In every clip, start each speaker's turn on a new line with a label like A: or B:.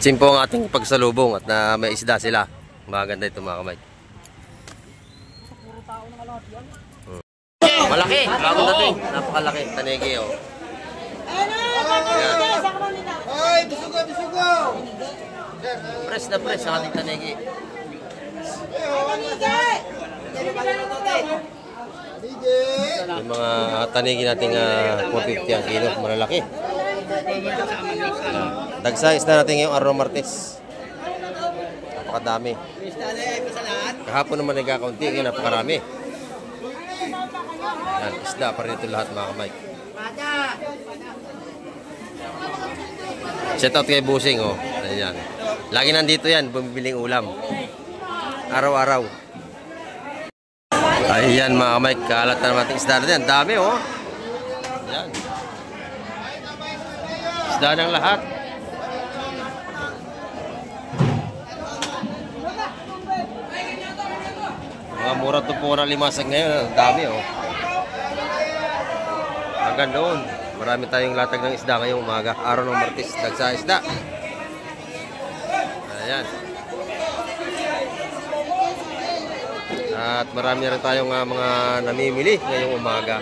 A: Simpo ang ating pagsalubong at na may isda sila. Maganda ito mga kamay. Malaki, bagong dating. Napakalaki, tanigi oh.
B: Ay, bisugo, bisugo.
A: Press na press ang ating tanigi. Yung mga tanigi nating 450 ang kilo, malalaki. Dagsize na natin yung Arno Martes. Napakadami. Kahapon naman nagkakaunti, yung napakarami. Yan, isda pa rin ito lahat mga kamay. Shout out kay Busing oh. Ayan. Lagi nandito yan, bumibiling ulam. Araw-araw. Ayan mga kamay, kalat na naman ating isda natin. Ang dami oh. Ayan. Isda ng lahat. Mga mura ito po na limasag ngayon. Ang dami oh. Hanggang doon. Marami tayong latag ng isda ngayong umaga. Araw ng Martes, dagsa isda. Ayan. At marami rin tayong mga namimili ngayong umaga.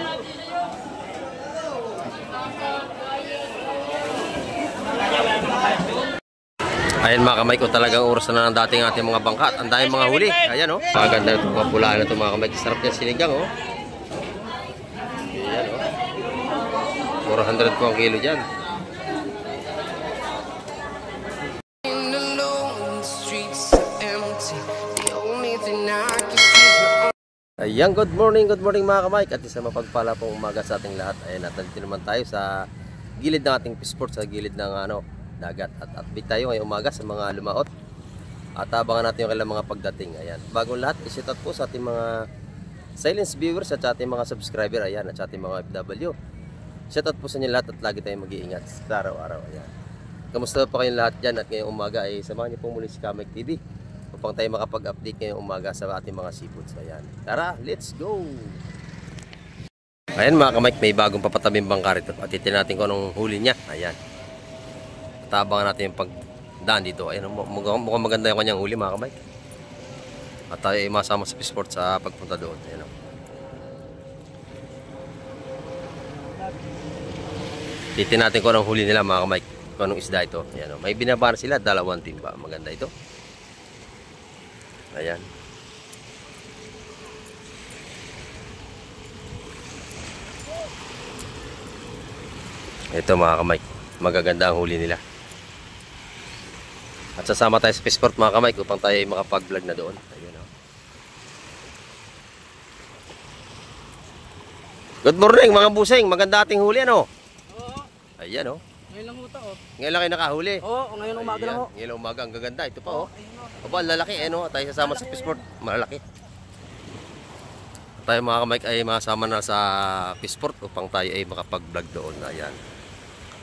A: Ayan mga kamay ko, talagang oras na ng dating ating mga bangka. Ang daming mga huli. Ayan oh. Maganda ito, mga pulaan na ito mga kamay. Sarap niya sinigang oh. Ayan oh. 400 po ang kilo dyan. Ayan, good morning mga kamay. At isa mapagpala pong umaga sa ating lahat. Ayan, natin naman tayo sa gilid ng ating fishport, sa gilid ng dagat. At update tayo ngayong umaga sa mga lumaot. At abangan natin yung kailang mga pagdating. Ayan, bagong lahat, isit out po sa ating mga silence viewers at sa ating mga subscriber. Ayan, at sa ating mga FW. Shoutout po sa inyo lahat at lagi tayong mag-iingat sa araw-araw. Ayan. Kamusta po kayong lahat dyan at ngayong umaga ay samahan niyo po muli si Kamek TV upang tayo makapag-update ngayong umaga sa ating mga seafoods. Ayan. Tara, let's go! Ayan mga Kamek, may bagong papatabing bangka rito at titin natin kung anong huli niya. Ayan. Tabangan natin yung pagdaan dito. Ayan, mukhang maganda yung kanyang huli mga Kamek. At tayo ay masama sa fishport sa pagpunta doon. Ayan. Titin natin kung anong huli nila mga kamay. Kung anong isda ito. Ayan, may binabara sila, dalawang timba. Maganda ito. Ayan. Ito mga kamay. Magaganda ang huli nila. At sasama tayo sa fishport mga kamay upang tayo makapag-vlog na doon. Ayan, oh. Good morning mga busing. Maganda ating huli ano? Ayan oh.
C: Ngayon lang ito oh.
A: Ngayon lang kayo nakahuli.
C: Oo, ngayon umaga lang oh.
A: Ngayon umaga, ang gaganda. Ito pa oh. Aba, lalaki eh no. Tayo sasama sa fishport. Malalaki. Tayo mga kamay ay masama na sa fishport upang tayo ay makapag-vlog doon. Ayan.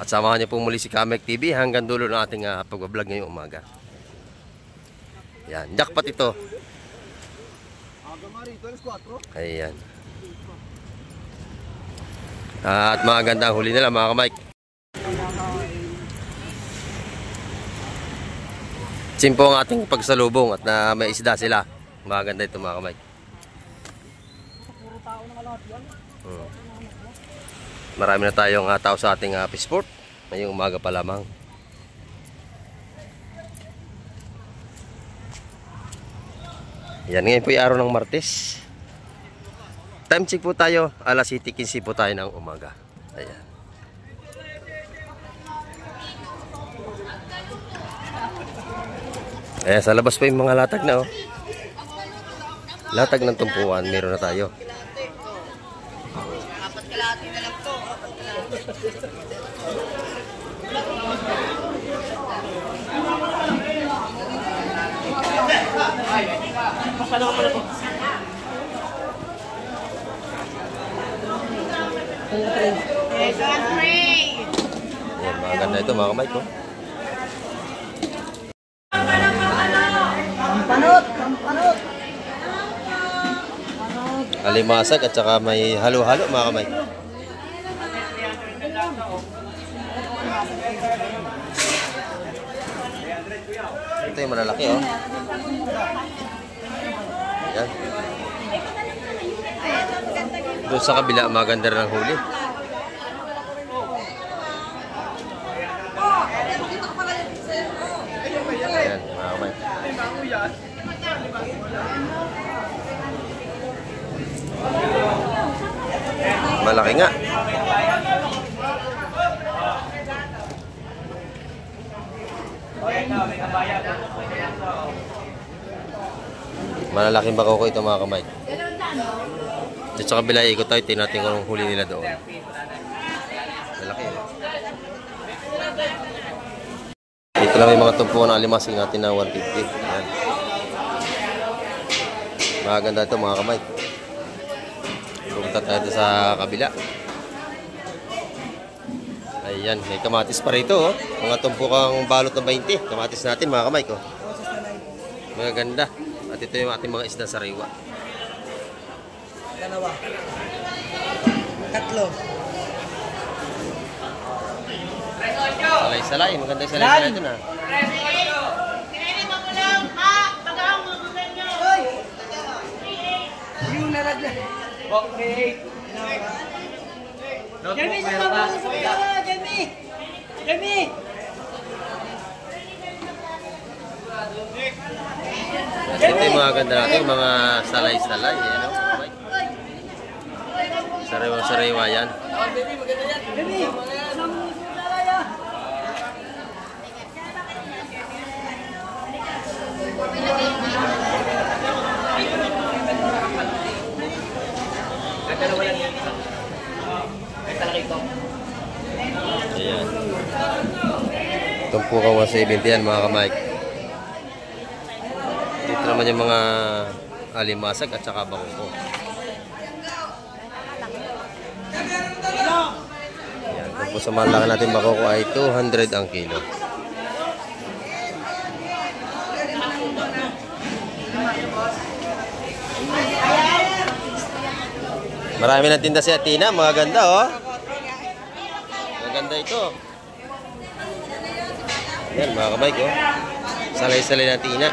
A: At samahan niyo po muli si Kamek TV hanggang dulo ng ating pag-vlog ngayong umaga. Ayan. Jackpot ito. Ayan. At maganda ang huli nila mga kamay. Simpo ang ating pagsalubong at na may isda sila. Maganda ito mga kamay. Marami na tayong tao sa ating fishport. Ngayong umaga pa lamang. Yan, ngayon po yung araw ng Martes. Time check po tayo. Alas 7:15 po tayo ng umaga. Ayan. Ayan, sa labas pa yung mga latag na oh. Latag ng tumpuan, meron na tayo.
C: Apat kalahati na lang to.
A: Ayan, maganda ito mga kamay ko. Alimasag at saka may halo-halo mga kamay. Ito yung malalaki, oh. Yan. Doon sa kabila, maganda rin ang huli. Ayan, mga kamay. Malaki nga. Malalaking bako ko ito, mga kamay. Dito sa kabila, ikot tayo. Tingnan natin kung anong huli nila doon. Malaki, eh. Dito lang may mga tumpuan ng alimasing natin na 150. Ayan. Maganda ito, mga kamay. Pumunta tayo sa kabila. Ayan, may kamatis pa rito, oh. Mga tumpukang balot ng 20. Kamatis natin, mga kamay ko. Maganda. At ito yung ating mga isda sariwa.
C: Dalawa. Tatlo.
A: Salay-salay. Maganda yung salay-salay ito na.
C: Yung naragla. Okay. Jeremy, sa mga Jeremy! Jeremy!
A: Ito yung mga ganda natin, mga salay-salay. Ayan, oh. Sariwa-sariwa yan.
C: Jeremy!
A: Ayan. Tumpukang 170 yan, mga kamay. Dito naman yung mga alimasag at saka bangko. Ayan. Tapos sa malaki natin bako ko ay 200 ang kilo. Marami ng tinda si Atina, mga ganda, oh. Maganda ito. Yan, mga kamay ko. Salay-salay na Tina.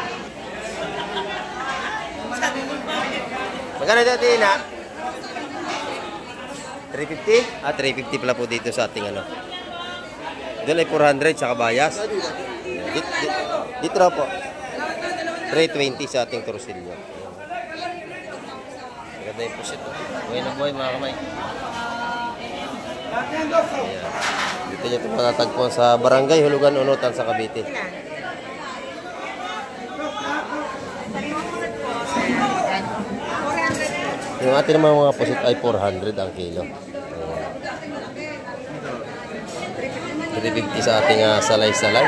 A: Magkano ito, Tina? 350? Ah, 350 pala po dito sa ating ano. Doon ay 400 sa kabayas. Dito na po. 320 sa ating Torsilyo. Maganda yung pusit. Buhay na buhay, mga kamay. Ayan. Dito nyo ito matatagpuan sa Barangay Hulugan, Unutan sa Cavite. Yung atin naman mga pusit ay 400 ang kilo. 350 sa ating salay-salay.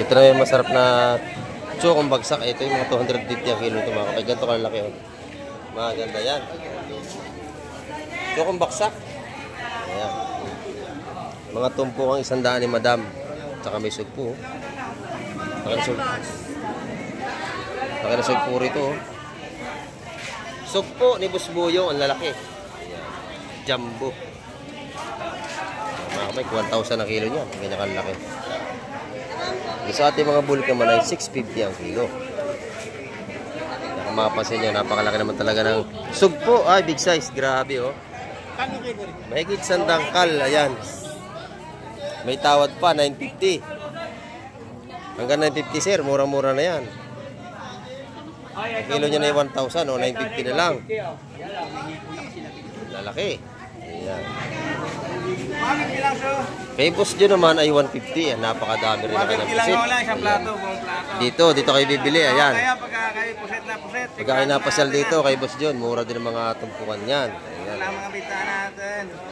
A: Ito na yung masarap na tsukong bagsak. Ito yung mga 250 ang kilo ito, mga kapay. Ganito kalaki, oh. Maganda yan. Tsukong baksak. Ayan. Mga tumpok ang 100 ni Madam. Tsaka may sugpo, oh. Sugpo rito, oh. Sugpo ni Busbuyo, ang lalaki. Ayan. Jumbo. Mga kapay, 1,000 ang kilo niya. Ganyan kalaki. Sa ating mga bulik naman ay 650 ang kilo. Kung makapansin nyo, napakalaki naman talaga ng sugpo. Ay, big size. Grabe, oh. Mahigit sandangkal. Ayan. May tawad pa, 950. Hanggang 950, sir. Murang-mura na yan. Ang kilo niya na yung 1,000, o 950 na lang. Lalaki. Ayan. Kay Boss John naman ay 150. Napakadami rin na kayo ng pusit. Dito kayo bibili. Ayan. Pagka kayo napasal dito kay Boss John, mura din ang mga tumpukan yan. Ayan.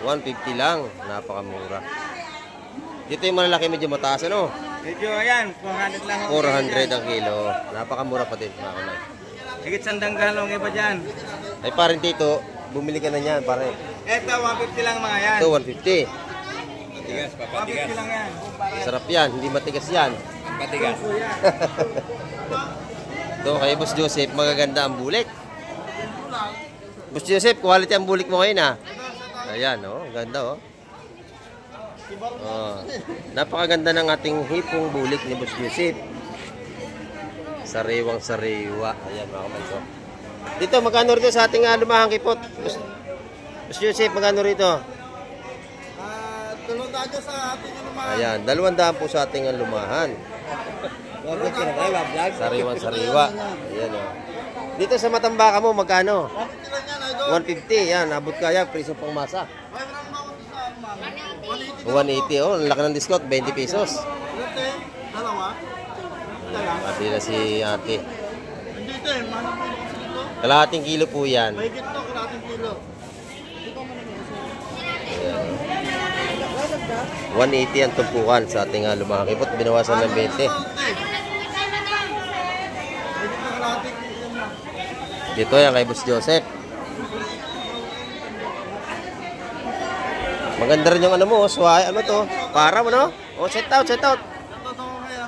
A: 150 lang. Napakamura. Dito yung malalaki, medyo mataas, ano?
C: Medyo, ayan, 400 lang.
A: 400 ang kilo. Napakamura pa din, mga kamay.
C: Higit sandanggal ang iba dyan.
A: Ay, parin dito, bumili ka na yan, pare.
C: Ito, 150 lang mga yan.
A: Ito, 150.
C: Matigas, papatigas. 150 lang yan.
A: Sarap yan, hindi matigas yan.
C: Matigas.
A: Ito kay Boss Joseph, magaganda ang bulik. Boss Joseph, quality ang bulik mo ngayon, ha? Ayan, oh, ganda, oh. Oh, napakaganda ng ating hipong bulik ni Boss Joseph. Sariwang sariwa. Ayan, mga kamanso. Dito, magkano rito sa ating lumahang kipot? Boss Joseph, magkano rito?
B: 200 sa ating lumahan.
A: Ayan, 200 po sa ating lumahan. Sariwang sariwa. Ayan, oh. Dito sa Matambaka mo, magkano? 150, yan. Abot kaya, presyo pang masa. 180, oh. Ang laki ng discount, 20 pesos.
B: Dalawa.
A: Sabi na si ate.
B: Dito eh, manang dito.
A: Kalahating kilo po yan.
B: Mahigit to, kalating kilo.
A: 180 ang tumpukan sa ating lumakipot. Binawasan ng 20.
B: Mahigit na kalating kilo.
A: Dito yan kay Boss Joseph. Maganda rin yung ano mo, sway, ano to? Para mo, no? Oh, set out, set out.
B: Ito to kay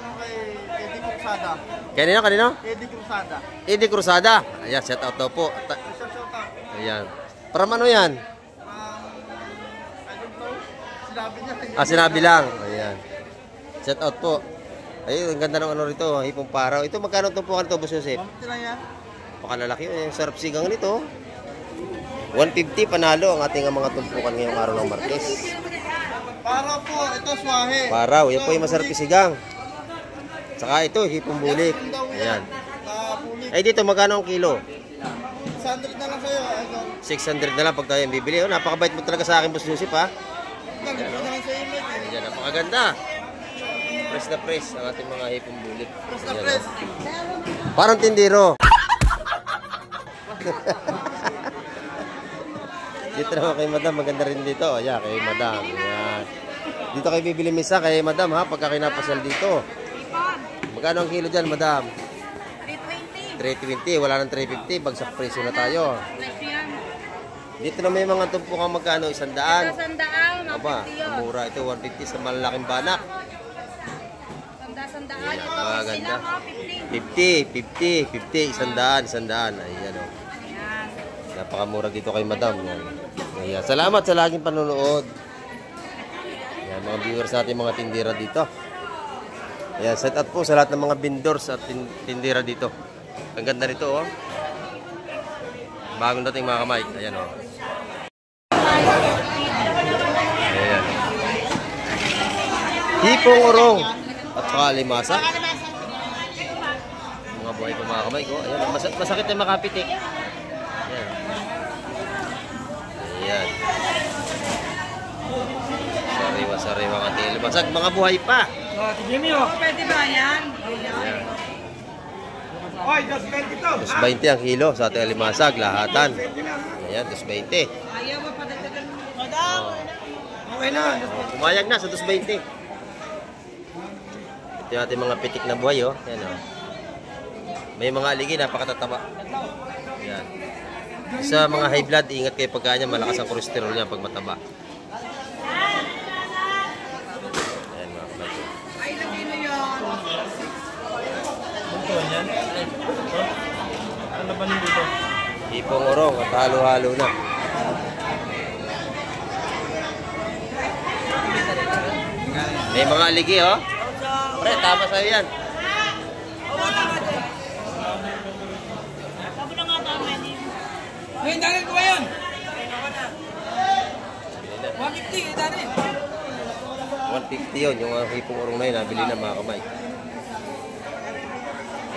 B: Eddie Cruzada.
A: Kanino, kanino?
B: Eddie Cruzada.
A: Eddie Cruzada. Ayan, set out daw po.
B: Shout out.
A: Ayan. Para ano yan?
B: I don't know. Sinabi niya.
A: Ah, sinabi lang. Ayan. Set out po. Ayun, ang ganda ng ano rito, hipong paraw. Ito, magkano tumpukan ito, Boss Joseph?
B: Mamti lang yan.
A: Pakalalaki yun. Sarap sigang nito. 150 panalo ang ating mga tumpukan ngayong araw ng Martes.
B: Para po, ito swahe.
A: Paraw, yan po yung masarap isigang. Saka ito, hipong bulik. Ayan.
B: Pulik.
A: Ay dito, magkano ang kilo?
B: 600 na lang sa'yo. Idol.
A: 600 na lang pag tayo yung bibili. Oh, napakabait mo talaga sa akin, Boss Joseph, ha?
B: Galit na lang sa'yo, mate.
A: Ayan, napakaganda. Press na press ang ating mga hipong bulik.
B: Press na
A: Ayan,
B: press.
A: oh. Parang tindiro. Dito naman kay Madam, maganda rin dito. Ayan, kay Madam. Ayan. Dito kayo bibili misa kay Madam, ha? Pagka kinapasal dito. Magkano ang kilo dyan, Madam? 320. Wala nang 350. Bagsak presyo na tayo. Dito na may mga tumpukang magkano? 100. Aba, mura. Ito, 150 sa malalaking banak. Ayan, maganda. 50, 100. Ayan, o. Napakamura dito kay Madam. Ayan. Salamat sa laging panonood. Ayan, mga viewers natin, mga tindira dito. Ayan, set out po sa lahat ng mga vendors at tindira dito. Ang ganda nito, oh. Bagong dating mga kamay. Ayan, oh. Ayan. Hipong urong at saka limasa. Mga buhay pa mga kamay ko. Ayan, masakit na makapitik. Ayan. Ayan. Sariwa ang ating limasag. Mga buhay pa.
C: Pwede ba yan?
A: Ayan.
B: Oy, 220 to.
A: 220 ang kilo sa ating limasag. Lahatan. Ayan, 220.
C: Ayaw mo padagdagan mo. Madam!
B: Okay na.
A: Pumayag na sa 220. Ito yung ating mga pitik na buhay, oh. Ayan, oh. May mga aligi, napakatataba. Ayan. Sa mga high blood, ingat kayo pagka niya, malakas ang cholesterol niya pag mataba. Ayan, mga kapatid.
C: Ay, lagay mo yun.
B: Ano ba dito?
A: Hipong urong at halo-halo na. May mga aligi, oh. Pre, tama sa'yo yan.
C: Ngayon, dahil ko ba yun? 150, dahil.
A: 150 yun, yung hipong urong na yun, nabili na mga kamay.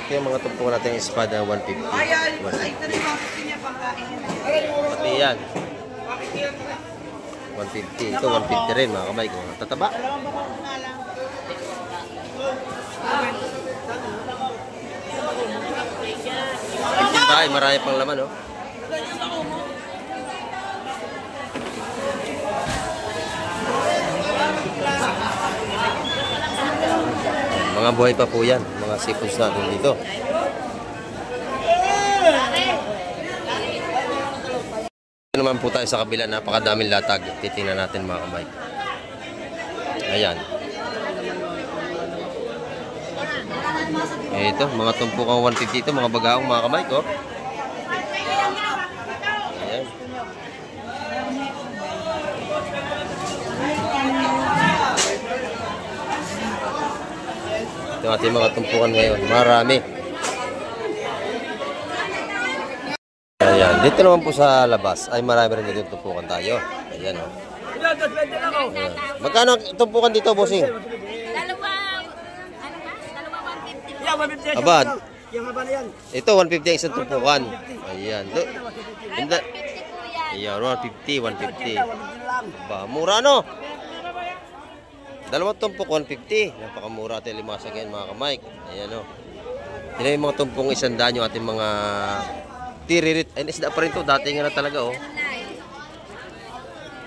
A: Ito yung mga tumpukan natin yung espada, 150.
C: Ayan,
A: 150.
C: ay, ito rin 150 niya pangkain.
A: Pati yan. 150. Ito, 150 rin mga kamay ko. Tataba. Yung tayo, marami pang laman, oh. Mga buhay pa po yan. Mga seafoods natin dito. Ito naman po tayo sa kabila. Napakadaming latag. Titingnan natin mga kamay. Ayan. Ito, mga tumpukang 150 ito, mga bagaong mga kamay ko. Ayan. Ito ating mga tumpukan ngayon. Marami. Ayan. Dito naman po sa labas ay marami rin dito tumpukan tayo. Ayan o. Ayan. Magkano ang tumpukan dito, bossing?
C: Yeah, 150.
A: Abad.
C: Yung haba na yan.
A: Ito, 150 ang isang tumpukan. Ayan. Hindi. Ayan, 150, 150. Ba, mura no? Dalawang tumpok, 150. Napakamura ating limasa ngayon mga kamay. Ayan o. Yan yung mga tumpong 100 yung ating mga tiririt. Ay, isda pa rin to. Dati nga na talaga o.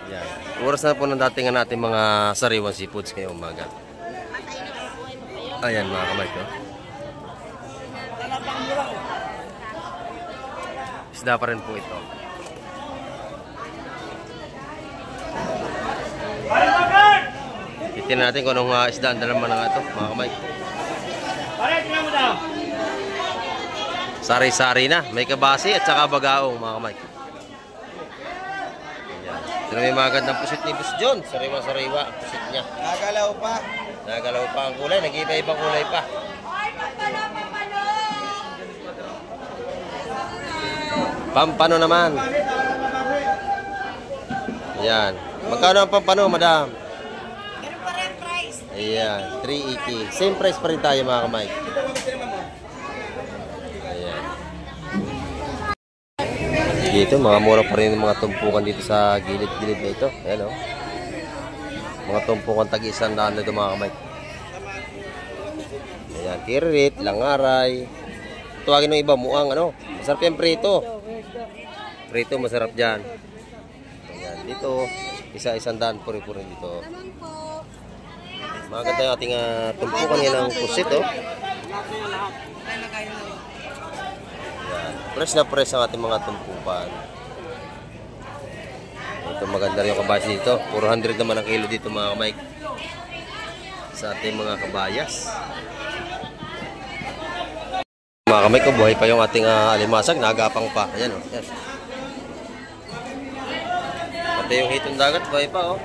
A: Ayan. Oras na po ng dati nga natin mga sariwang seafoods ngayong umaga. Ayan mga kamay ko. Isda pa rin po ito. Titignan natin kung anong isda ang dalaman ng ito, mga kamay. Sari-sari na. May kabasi at saka bagaong, mga kamay. Ayan. Ito na may mga gandang pusit ni Boss John. Sariwa-sariwa ang pusit niya.
B: Nagalaw pa.
A: Nagalaw pa ang kulay. Nag-iba-ibang kulay pa. Pampano naman. Ayan. Magkano ang pampano, madam?
C: Meron pa rin price.
A: Ayan. 380. Same price pa rin tayo, mga kamay. Ayan. Dito, mga mura pa rin mga tumpukan dito sa gilid-gilid na ito. Ayan o. Mga tumpukan tag-100 na ito, mga kamay. Ayan. Tiririt, langaray. Tuwagin ng iba, muang ano. Masarap yung prito. Prito, masarap dyan. Ayan, dito, isa-100 puri-puri dito. Maganda yung ating tumpukan yan ng pusit, oh. Ayan, fresh na fresh ang ating mga tumpukan. Ito, maganda rin yung kabasi dito. 400 naman ang kilo dito, mga kamay. Sa ating mga kabayas. Mga kamay ko, buhay pa yung ating alimasag, nagapang pa. Ayan o. Ayan. Pati yung hitong dagat, buhay pa o.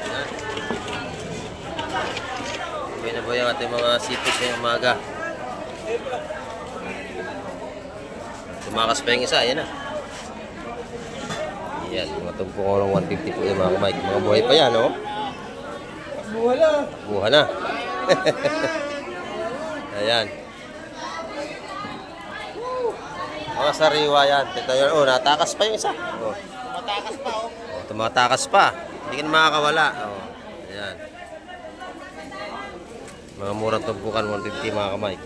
A: Ayan. Buhay na buhay ang ating mga sipos ngayong umaga. Tumakas pa yung isa, ayan na. Ayan, mga tumpong orong 150 po yung mga kamay. Mga buhay pa yan o.
B: Buha na.
A: Buha na. Ayan. Mga sariwa yan. Ito yun. Oh, natakas pa yung isa. Oh.
B: Matakas pa oh.
A: Oh, tumatakas pa. Hindi ka na makakawala. Oh. Ayan. Mga murang tumpukan, 150 mga kamay.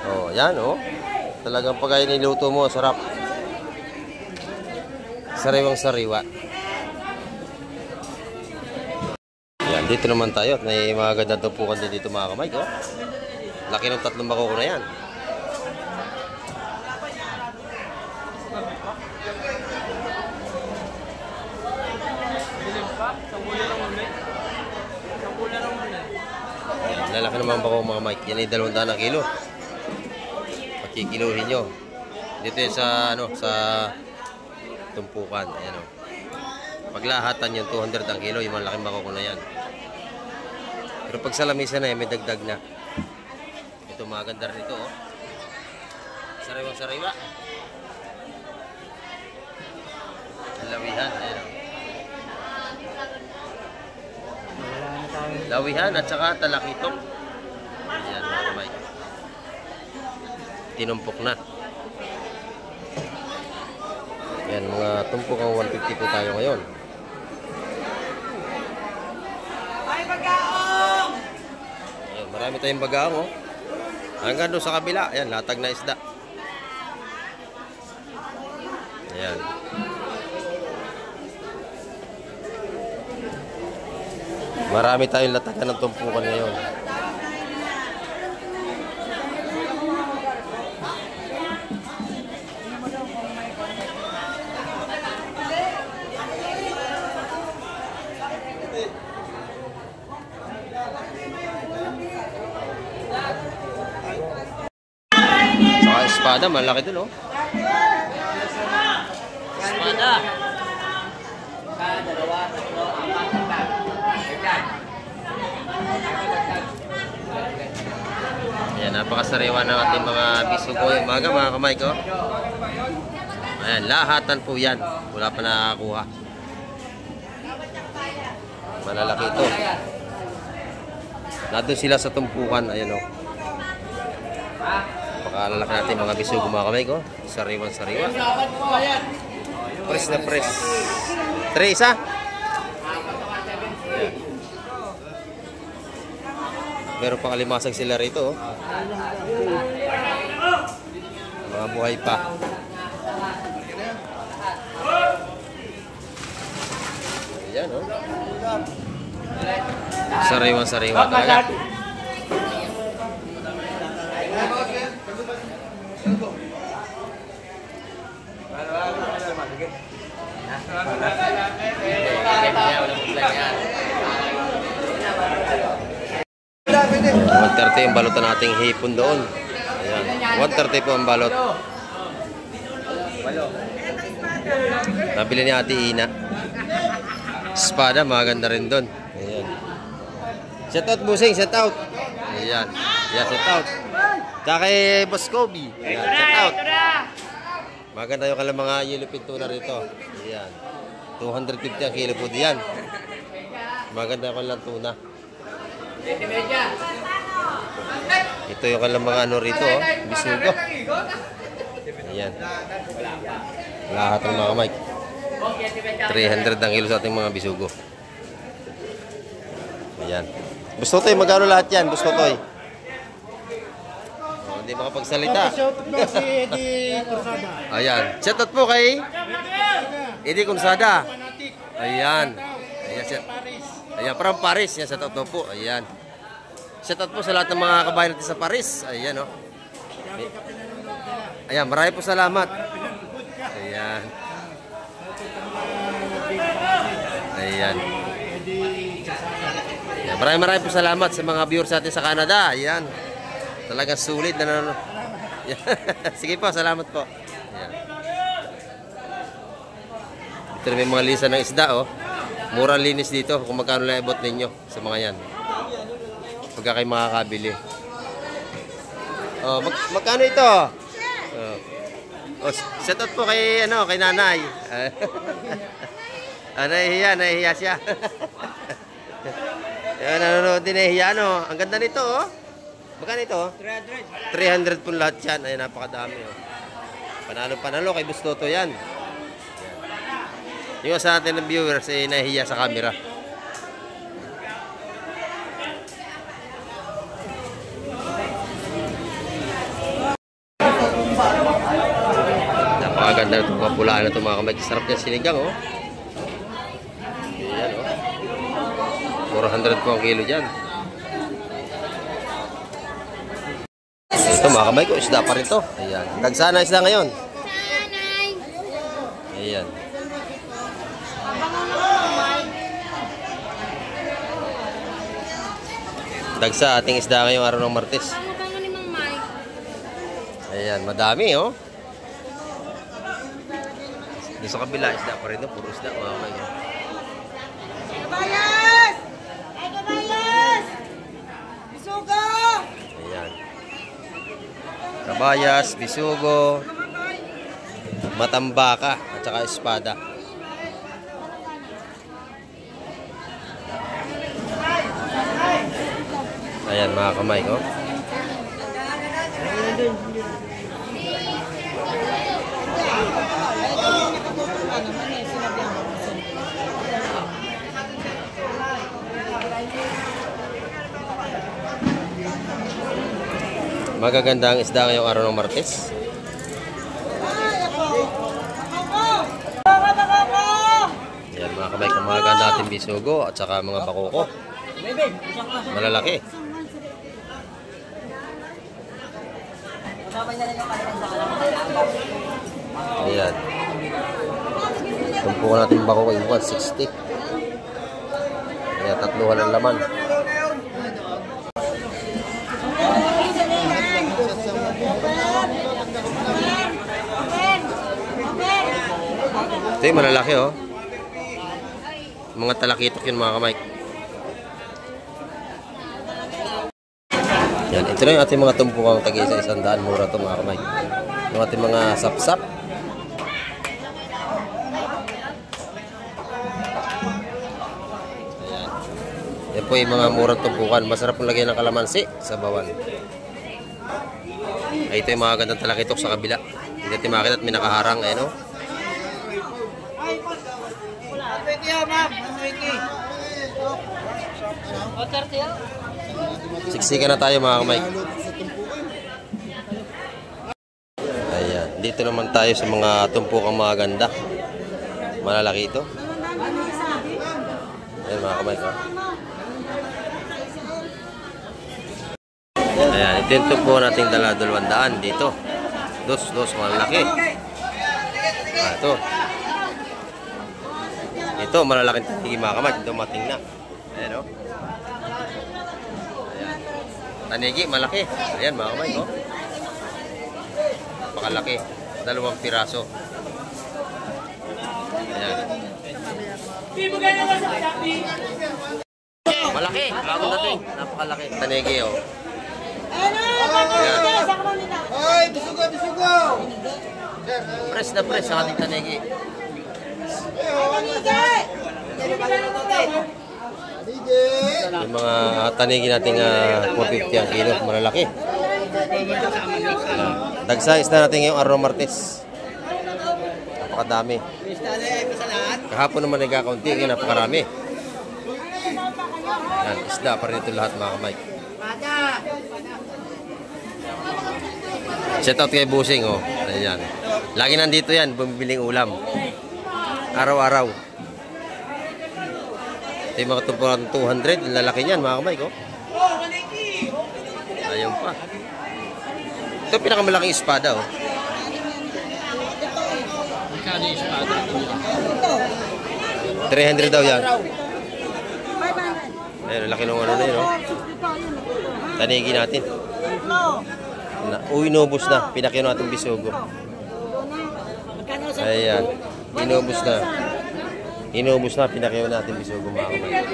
A: Oh, yan oh. Talagang pag niluto mo, sarap. Sariwang sariwa. Dito naman tayo at may mga gandang tumpukan din dito mga kamay ko. Laki ng 3 bako ko na yan. Lalaki naman bako mga kamay. Yan ay 200 na kilo. Pagkikiluhin nyo. Dito yun sa, sa tumpukan. Ayan o. Paglahatan yung 200 ang kilo, yung malaking bako ko na yan. Pero pag sa lamisa na may dagdag na. Ito maganda rin ito oh. Sariwa-sariwa. Lawihan. Ayan. Lawihan at saka talakitok. Ayan mga kamay. Tinumpok na. Ayan mga tumpok ang 150 po tayo ngayon. Marami tayong bagaong oh. Hanggang doon sa kabila. Ayan, latag na isda. Ayan. Marami tayong latagan ng tumpukan ngayon. Espada, malaki dun, oh.
C: Espada. Dalawa, tatlo, apat, lima.
A: Ayan, napakasariwa ng ating mga bisugo yung umaga, mga kamay ko. Ayan, lahatan po yan. Wala pa nakakakuha. Malalaki ito. Nandun sila sa tumpukan. Ayan, oh. Pakalalaki natin mga bisugo, mga kamay ko. Sariwan-sariwa. Press na press. 3 isa. Ayan. Meron pang alimasag sila rito, oh. Mga buhay pa. Ayan, oh. Sariwan-sariwa talaga. $130 yung balutan nating hipon doon. Ayan. $130 po ang balot. Nabili ni Ate Ina. Espada, maganda rin doon. Ayan. Shout out, Busing. Shout out. Ayan. Ayan, shout out. Tsaka kay Boss Kobe. Ayan, shout out. Maganda yung kalang mga yellow pintura rito. Ayan. 250 ang kilo po diyan. Maganda yung kalang tuna. Ito yung kalang mga ano rito, oh. Bisugo. Ayan. Lahat ng mga kamay. 300 ang kilo sa ating mga bisugo. Ayan. Gusto to, magkano lahat yan? Gusto to, eh. Hindi makapagsalita. Ayan. Shout out po kay Eddie Consada. Ayan. Ayan, ayan, from Paris. Ayan, shout out po. Ayan. Shout out po sa lahat ng mga kabayan natin sa Paris. Ayan, oh. Ayan, marami po salamat. Ayan. Ayan. Ayan, marami po salamat sa mga viewers natin sa Canada. Ayan. Talagang sulit na sige po, salamat po. Ayan. Ito may mga lisa ng isda, oh. Murang linis dito kung magkano lang ibot ninyo sa mga yan. Pagka kayo makakabili. Oh, magkano ito? Oh, shout out po kay kay nanay. Nahihiya siya. Yan, nanonood din, nahihiya, no. Ang ganda nito, oh. Magkano ito? 300 po lahat yan. Ay, napakadami, oh. Panalo kay Bustoto yan. Yung sa atin ng viewers ay nahihiya sa camera. Napakaganda na itong kapulaan na ito, mga kamay. Sarap niya sinigang, oh. Ayan, oh. 400 po ang kilo dyan. Ito, mga kamay ko, isda pa rin ito. Ayan. Tagsana isda ngayon. Ayan. Dagsa ating isda ngayong araw ng Martes. Ayan, madami, oh. Doon sa kabila, isda pa rin ito. Puro isda, mga kamay.
C: Kabayas! Ay, kabayas! Bisugo!
A: Ayan. Kabayas, bisugo, matambaka, at saka espada. Ayan, mga kamay ko. Magaganda ang isda ngayong araw ng Martes. Ayan, mga kamay ko, magaganda ating bisugo at saka mga bakoko. Malalaki. Ayan. Tumpukan natin bakoko yung 160. Ayan, tatluhan ang laman. Ito yung malalaki oh. Mga talakitok yun mga kamay. Yan, ito na yung ating mga tumpukang tag-isa 100. Mura to mga kamay. Yung ating mga sapsap. Ayan. Yan po yung mga murang tumpukan. Masarap pong lagyan ng kalamansi sa bawal. Ay, ito yung mga gandang talakitok sa kabila. Hindi natin makita at may nakaharang. Ayan o. Siksikan na tayo mga kamay. Ayan. Dito naman tayo sa mga tumpukang mga ganda. Malalaki ito. Ayan mga kamay. Ayan. Ito yung tumpo nating dala 200 dito. Dos, malalaki. Ito. Ito, malalaking tigi mga kamay. Dumating na. Ayan o. Ayan. Tanigi, malaki. Ayan mga kamay o. Napakalaki. 2 piraso. Ayan. Malaki. Bagong dating. Napakalaki. Tanigi o. Ayan.
B: Ay, bisugo!
A: Press na press ang ating tanigi. Yung mga tanigi nating 450 ang kilo, malalaki. Dagsize na natin yung Arro Martes. Napakadami. Kahapon naman nagkakaunti, ngayon napakarami. Yan, isda pa rin ito lahat mga kamay. Shout out kay Busing oh. Ayan. Lagi nandito yan, bumibiling ulam. Araw-araw. Ito yung mga tumpo natin 200. Lalaki niyan mga kamay ko. Ayaw pa. Ito pinakamalaking espada oh.
C: Magkano yung espada?
A: 300 daw yan. Ayun, laki nung ano na yun oh. Tanigi natin. Inubos na. Pinakyaw natin bisugo. Ayan. Inubos na. Inubos na. Pinakyaw natin bisugo mga kamay.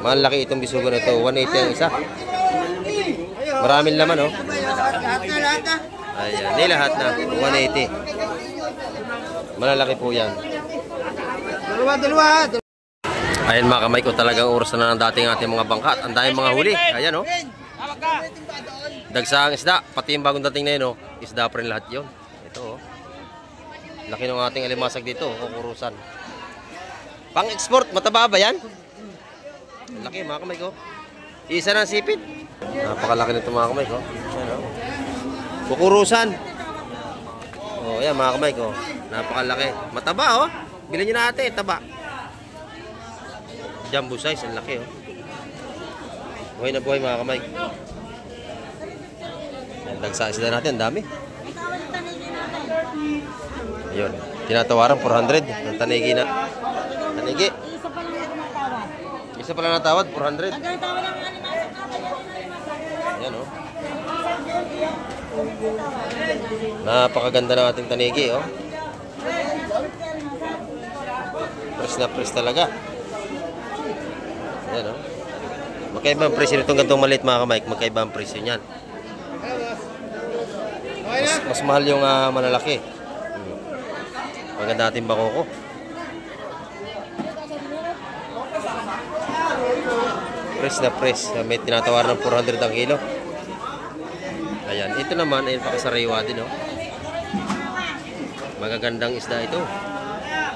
A: Malaki itong bisugo na ito. 180 ang isa. Maraming laman oh. Ayan. Hindi lahat na. 180. Malalaki po yan.
B: Dalawa!
A: Ayan mga kamay ko, talagang oras na ng dating ating mga bangka. Ang daming mga huli. Ayan oh. Dagsang isda, pati yung bagong dating na yun oh. Isda pa rin lahat yun. Ito oh. Laki ng ating alimasag dito, kukurusan. Pang-export, mataba ba yan? Laki mga kamay ko. Isa ng sipit. Napakalaki nito mga kamay ko. Ayan oh. Kukurusan. Oh, ayan mga kamay ko. Napakalaki. Mataba oh. Bilhin nyo na ate, taba. Jumbo size, ang laki oh. Buhay na buhay mga kamay. Dagsa isda natin, ang dami. Ayun, tinatawaran 400 ang tanigi na. Tanigi. Isa pa lang natawad, 400. Ayan oh. Napakaganda ng ating tanigi oh. Press na press talaga. Ayan oh. Magkaiba ang presyo nitong gantong maliit mga kamay. Magkaiba ang presyo niyan. Mas mahal yung malalaki. Maganda natin bakoko. Press na press. May tinatawaran ng 400 ang kilo. Ayan. Ito naman ay pakasariwa din oh. Magagandang isda ito.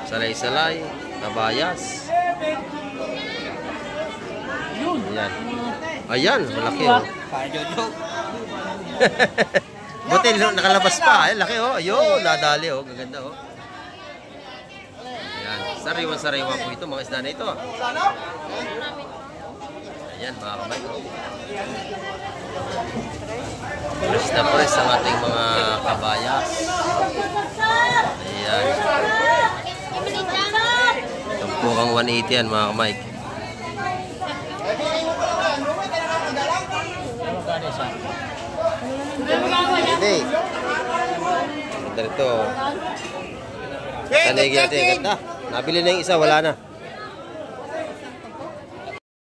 A: Salay-salay. Tabayas. Ayan. Ayan. Malaki oh. Buti nakalabas pa. Ay, laki oh. Ayun, nadali oh. Gaganda oh. Ayan. Sariwa-sariwa po ito. Mga isda na ito. Ayan, mga kamay oh. Press na press ang ating mga kabayas. Ayan. Tumpukang 180 yan, mga kamay. Hindi. Ganda nito. Tanigi natin. Ganda. Nabili na yung isa, wala na.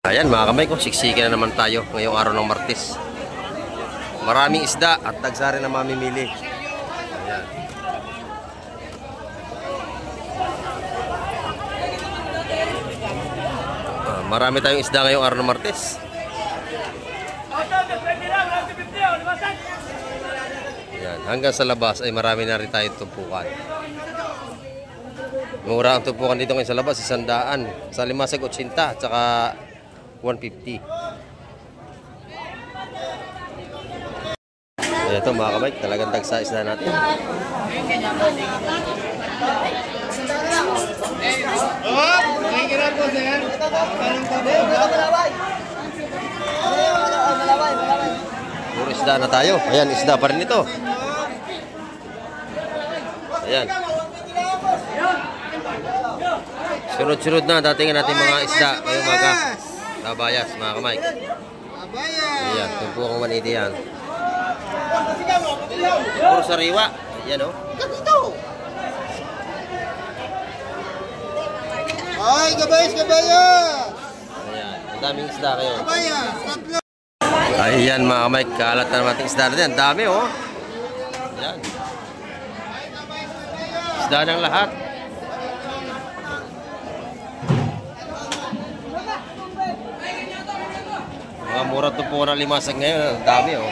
A: Ayan mga kamay ko, siksikan na naman tayo ngayong araw ng Martes. Maraming isda at dagsari na mamimili. Ayan. Marami tayong isda ngayong araw ng Martes. Ayan. Hanggang sa labas ay marami na rin tayong tumpukan. Mura ang tumpukan dito ngayon sa labas, 100. Sa Limasag 80 at saka 150. Ito mga kabay, talagang dagsa isda natin. Puro isda na tayo. Ayan, isda pa rin ito. Ayan. Sunod-sunod na dating natin mga isda ngayong umaga. Kabayas, mga kamay. Ayan, tumpukan 180 yan. Puro sariwa. Ayan o.
B: Ay, gabayas, gabayas!
A: Ayan, ang daming isda kayo.
B: Gabayas, tatlo!
A: Ayan mga kamay, kalat na naman ating isda natin. Ang dami o. Ayan. Isda ng lahat. Mga mura ito po ng Limasag ngayon. Ang dami oh.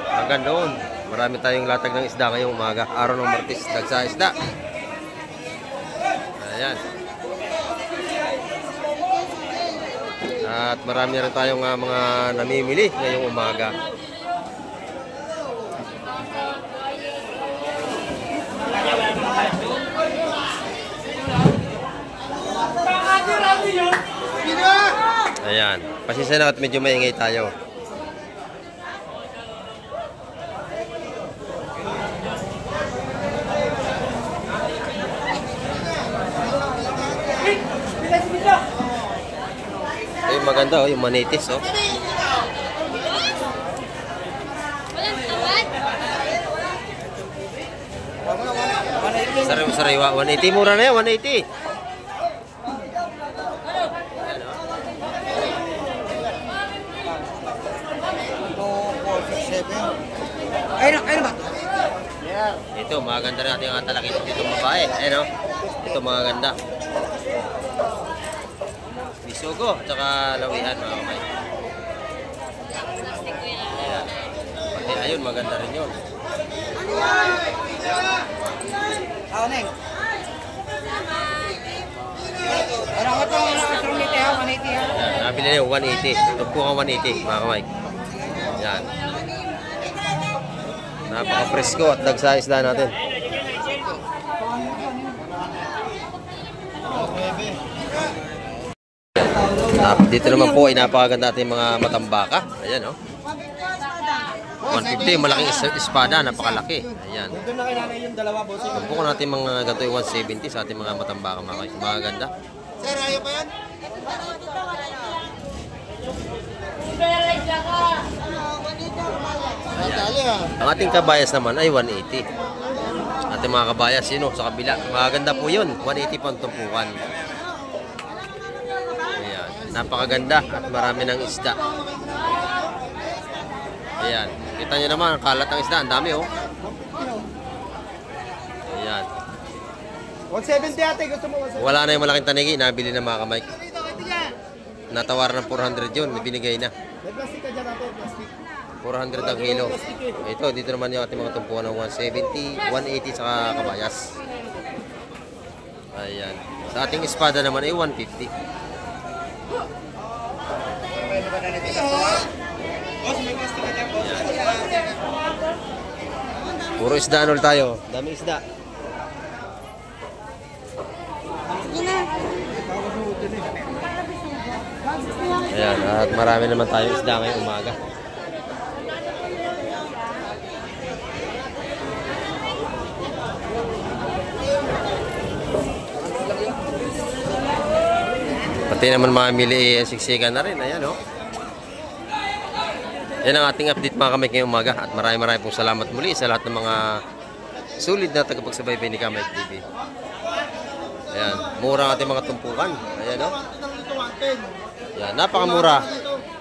A: Hanggang doon. Marami tayong latag ng isda ngayong umaga. Araw ng Martes. Dagsa isda. Ayan. At marami rin tayong mga namimili ngayong umaga. Ayan. Pasensya na at medyo maingay tayo. Ay, maganda oh, yung manitis oh. Sariwa, 180 mura na yan, 180.
B: Ayun ba?
A: Ito, maganda rin ating mga talakit dito babae. Ayun o. Ito mga ganda. Bisugo, tsaka lawihan mga kamay. Ayan. Pati ayun, maganda rin yun.
B: Neng. Parang ito, asong niti ha, 180 ha.
A: Ayan, nabili na yung 180. Tumpukan 180 mga kamay. Ayan. Napaka-presko at dagsa isda natin. Dito naman po ay napakaganda natin mga matambaka. Ayan oh. 150, malaking espada, napakalaki. Ayan. Tumpukan natin mga ganito yung 170 sa ating mga matambaka mga ganda.
B: Sir, ayaw pa yan?
A: Ang ating kabayas naman ay 180. Ating mga kabayas, yun sa kabila. Maganda po yun. 180 po ang tumpukan. Ayan. Napakaganda at marami ng isda. Ayan. Kita nyo naman, ang kalat ng isda. Ang dami oh. Ayan.
B: 170 ate, gusto mo 170?
A: Wala na yung malaking tanigi. Nabili na mga kamay. Natawaran ng 400 yun. Binigay na.
B: May plastic ka dyan ate, plastic.
A: 400 ang kilo. Ito, dito naman yung ating mga tumpuan ng 170, 180 saka kabayas. Ayan. Sa ating espada naman ay 150. Puro isda nol tayo. Daming isda. Ayan, at marami naman tayong isda ngayong umaga. Pati naman mamili siksikan na rin. Ayan o. Yan ang ating update mga kamay ngayong umaga. At maraming pong salamat muli sa lahat ng mga sulit na tagapagsubaybay ni Kamay TV. Ayan, mura ang ating mga tumpukan. Ayan, no? Ayan, napakamura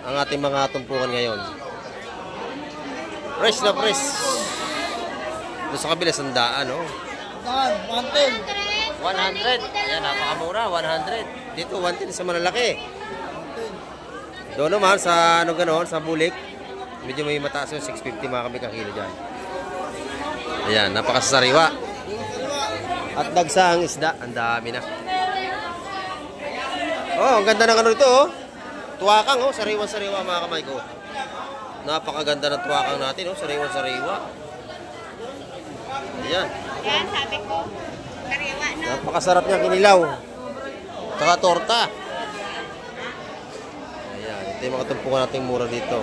A: ang ating mga tumpukan ngayon. Fresh na fresh. Doon sa kabila, sandaan, no? 100. Ayan, napakamura, 100. Dito, 110 sa malalaki. Doon naman, sa ano gano'n, sa bulik, medyo may mataas yung 650 mga kami kakilo dyan. Ayan, napakasariwa. At dagsa ang isda, ang dami na. Oh, ang ganda ng ano ito, oh. Tuwakang, oh, sariwa-sariwa mga kamay ko. Napakaganda ng tuwakang natin, oh, sariwa-sariwa. Ayan.
C: Yan, sabi ko. Kariwa, no?
A: Napakasarap niya kinilaw. Saka torta. Ayan, ito yung mga tumpukan nating mura dito.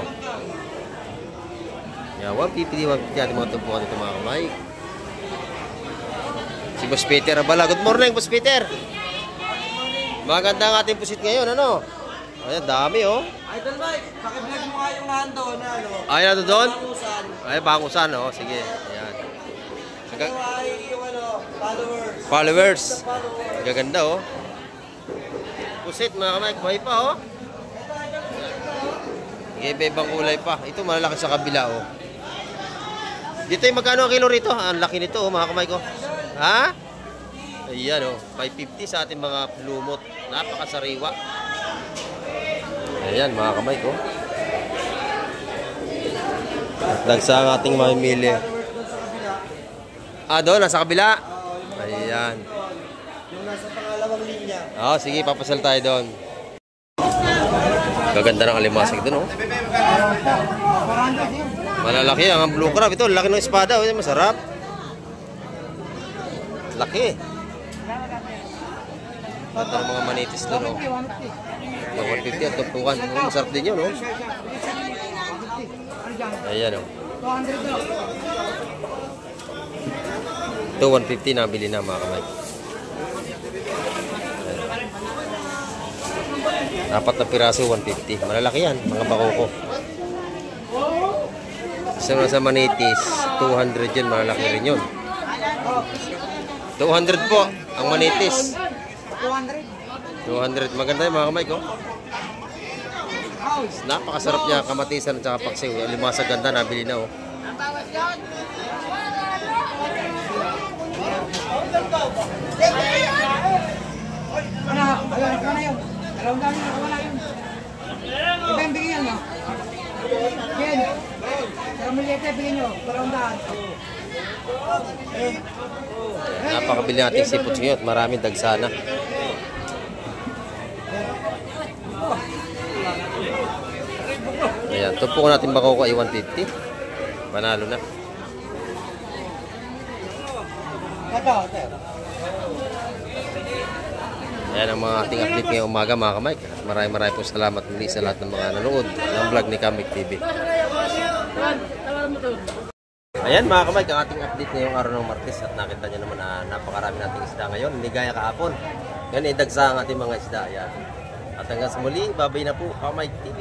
A: Ayan, 150 ating mga tumpukan dito mga kamay. Si Boss Peter Abala. Good morning, Boss Peter. Maganda ang ating pusit ngayon, ano? Ayan, dami, oh.
B: Idol Mike, pakiblog mo nga yung nando na ano.
A: Ay, ano doon?
B: Bangusan.
A: Ay, bangusan, oh. Sige, ayan.
B: Ito ay yung ano, followers.
A: Followers. Gaganda, oh. Pusit, mga kamay. Buhay pa, oh. Iba-ibang kulay pa. Ito, malalaki sa kabila, oh. Dito yung magkano ang kilo rito? Ang laki nito, oh, mga kamay ko. Ha? Ayan, oh. 550 sa ating mga lumot. Napakasariwa. Ayan, mga kamay ko. Dagsa ang ating mamimili. Ah, doon, nasa kabila. Ayan.
B: Yung nasa pangalawang linya.
A: Oh, sige, papasal tayo doon. Gaganda ng alimasag doon, oh. Malalaki ang blue crab. Ito, laki ng espada. Oh. Masarap. Laki. Ganda ng mga manitis doon, oh. 150 at tumpukan. Oh, masarap din yun, oh. Ayan, oh. Ito, 150 na bili na, mga kamay. Apat na piraso, 150. Malalaki yan, mga bakoko. Sa manitis, 200 yun, malalaki rin yun. 200 po, ang manitis. 200, maganda yung mga kamay ko. Napakasarap niya, kamatisan at saka paksiw. Limasag ganda, nabili na, oh.
B: Ano yun? Dalawang dami na wala yun. Iba yung bigyan mo. Yan. Pero maliit na bigyan nyo. Dalawang daan.
A: Napakabili natin sipot ngayon. Maraming dagsana. Ayan, tumpukan natin bakoko ay 150. Panalo na.
B: Ito.
A: Ayan ang mga ating update ngayong umaga, mga kamay. Maraming po salamat muli sa lahat ng mga nanonood ng vlog ni Kamay TV. Ayan mga kamay, ang ating update ngayong araw ng Martes. At nakita nyo naman na napakarami nating isda ngayon. Hindi gaya kahapon. Yan, idagsa ang ating mga isda. Ayan. At hanggang sa muli, babay na po Kamay TV.